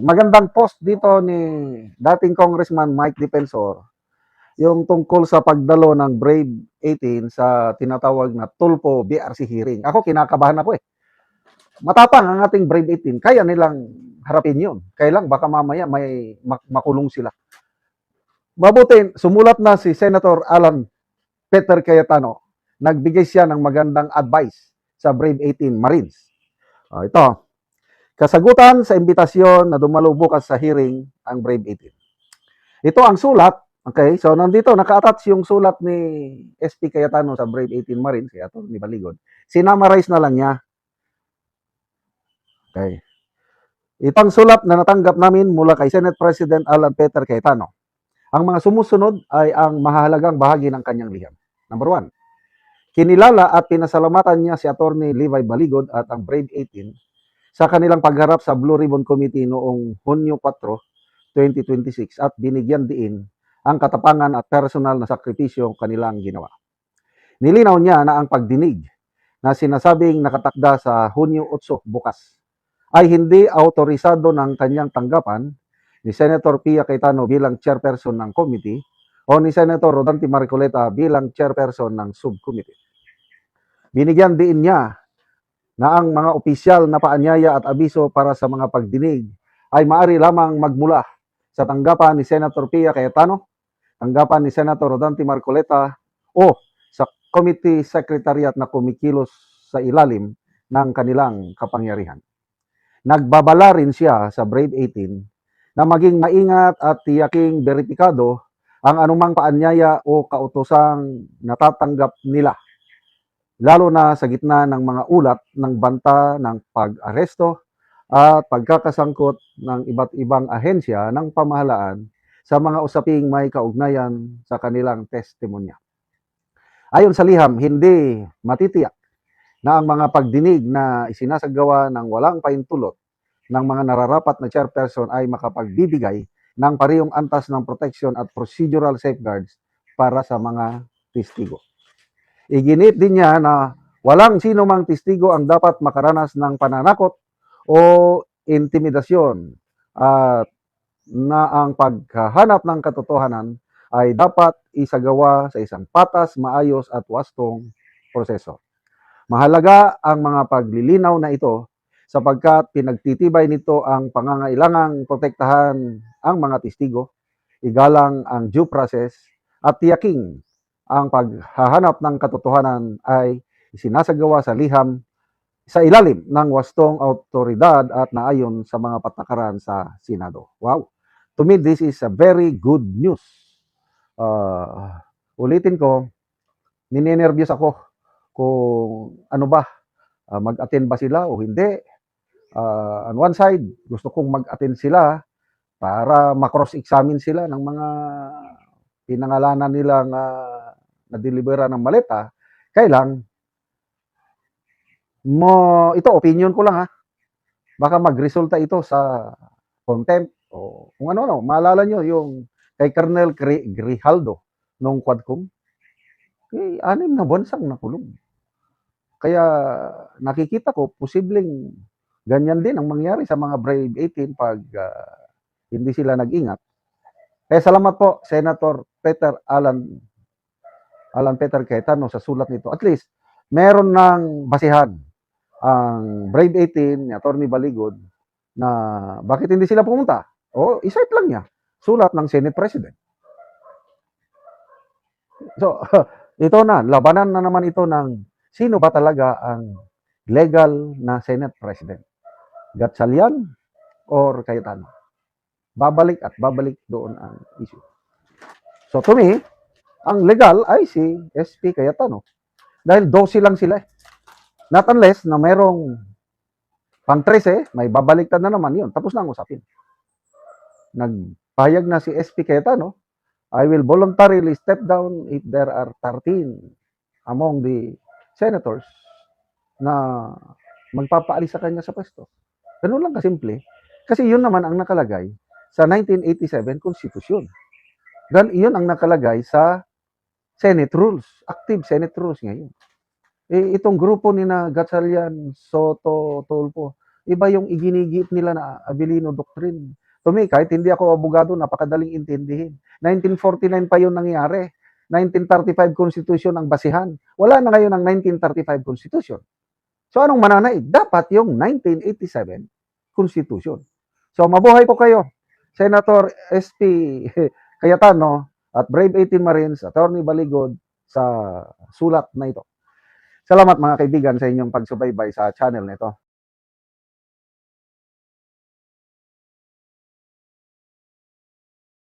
magandang post dito ni dating Congressman Mike Defensor, yung tungkol sa pagdalo ng Brave 18 sa tinatawag na Tulpo BRC hearing. Ako, kinakabahan ako eh. Matapang ang ating Brave 18, kaya nilang harapin yun. Kaya lang, baka mamaya may makulong sila. Mabuti, sumulat na si Senator Alan Peter Cayetano. Nagbigay siya ng magandang advice sa Brave 18 Marines. Ito, kasagutan sa imbitasyon na dumalo bukas sa hearing ang Brave 18. Ito ang sulat. Okay, so nandito naka-attach yung sulat ni SP Cayetano sa Brave 18 Marines, kaya to ni Baligod. Sinamarize na lang niya. Okay. Itong sulat na natanggap namin mula kay Senate President Alan Peter Cayetano. Ang mga sumusunod ay ang mahalagang bahagi ng kanyang liham. Number 1, kinilala at pinasalamatan niya si Attorney Levi Baligod at ang Brave 18 sa kanilang pagharap sa Blue Ribbon Committee noong Hunyo 4, 2026 at binigyan diin ang katapangan at personal na sakripisyo kanilang ginawa. Nilinaw niya na ang pagdinig na sinasabing nakatakda sa Hunyo 8 bukas ay hindi autorisado ng kanyang tanggapan ni Senator Pia Cayetano bilang chairperson ng committee o ni Senator Rodante Marcoleta bilang chairperson ng subcommittee. Binigyan diin niya na ang mga opisyal na paanyaya at abiso para sa mga pagdinig ay maaari lamang magmula sa tanggapan ni Senator Pia Cayetano, tanggapan ni Senator Rodante Marcoleta o sa committee secretariat na kumikilos sa ilalim ng kanilang kapangyarihan. Nagbabala rin siya sa Brave 18 na maging maingat at tiyaking beripikado ang anumang paanyaya o kautosang natatanggap nila, lalo na sa gitna ng mga ulat ng banta ng pag-aresto at pagkakasangkot ng iba't ibang ahensya ng pamahalaan sa mga usaping may kaugnayan sa kanilang testimonya. Ayon sa liham, hindi matitiyak na ang mga pagdinig na isinasagawa ng walang pahintulot ng mga nararapat na chairperson ay makapagbibigay ng parehong antas ng protection at procedural safeguards para sa mga testigo. Iginit din niya na walang sino mang testigo ang dapat makaranas ng pananakot o intimidasyon at na ang paghahanap ng katotohanan ay dapat isagawa sa isang patas, maayos at wastong proseso. Mahalaga ang mga paglilinaw na ito sapagkat pinagtitibay nito ang pangangailangang protektahan ang mga testigo, igalang ang due process at tiyaking ang paghahanap ng katotohanan ay isinasagawa sa liham sa ilalim ng wastong autoridad at naayon sa mga patakaran sa Senado. Wow! To me, this is a very good news. Ulitin ko, ninenervyos ako kung ano ba, mag-attend ba sila o hindi. On one side, gusto kong mag-attend sila para makross-examine sila ng mga pinangalanan nilang na-delibera ng maleta. Kailang, ito opinion ko lang ha. Baka magresulta ito sa contempt o kung ano. Maalala nyo yung kay Colonel Grijaldo nung Quadcom. 6 na buwan sang nakulong. Kaya nakikita ko, posibleng ganyan din ang mangyari sa mga Brave 18 pag hindi sila nag-ingat. Kaya salamat po, Senator Alan Peter Cayetano sa sulat nito. At least, meron ng basihan ang Brave 18 ni Attorney Baligod na bakit hindi sila pumunta. O, isite lang niya. Sulat ng Senate President. So, ito na, labanan na naman ito ng sino ba talaga ang legal na Senate President. Gatchalian or Cayetano. Babalik at babalik doon ang issue. So to me, ang legal ay si SP Cayetano. Dahil 12 lang sila. Not unless na merong pang 13, may babaliktad na naman yun. Tapos na ang usapin. Nagpahayag na si SP Cayetano, I will voluntarily step down if there are 13 among the senators na magpapaalis sa kanya sa pwesto. Ganun lang kasimple. Kasi yun naman ang nakalagay sa 1987 Constitution. Gan iyon ang nakalagay sa Senate Rules, active Senate Rules ngayon. Itong grupo ni na Gatchalian, Soto, Tulfo, Iba yung iginigit nila na Abilino Doctrine. To me, kahit hindi ako abogado, napakadaling intindihin. 1949 pa yun nangyari. 1935 Constitution ang basihan. Wala na ngayon ang 1935 Constitution. So anong mananaig? Dapat yung 1987 Constitution. So mabuhay po kayo, Senator SP Cayetano at Brave 18 Marines, Attorney Baligod sa sulat na ito. Salamat mga kaibigan sa inyong pagsubaybay sa channel nito.